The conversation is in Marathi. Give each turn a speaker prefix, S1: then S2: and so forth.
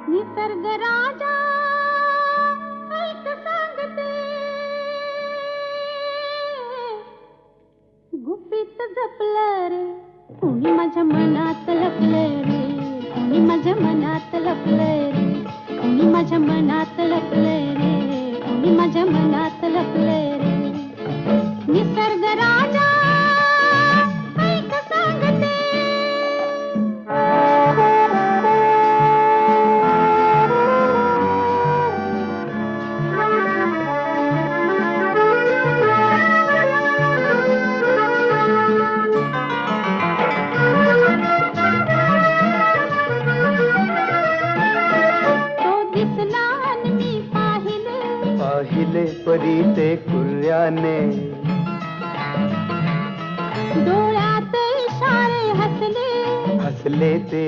S1: निसर्ग राजा ऐक सांगते, गुपित जपलं रे कुणी माझ्या मनात लपलंय रे, कुणी माझ्या मनात लपलंय रे, कुणी माझ्या मनात लपलंय रे, कुणी माझ्या मनात लपलंय रे. निसर्ग राजा ऐक सांगते.
S2: पाहिले परी ते कुर्याने,
S1: डोळ्यात इशारे हसले
S2: हसले ते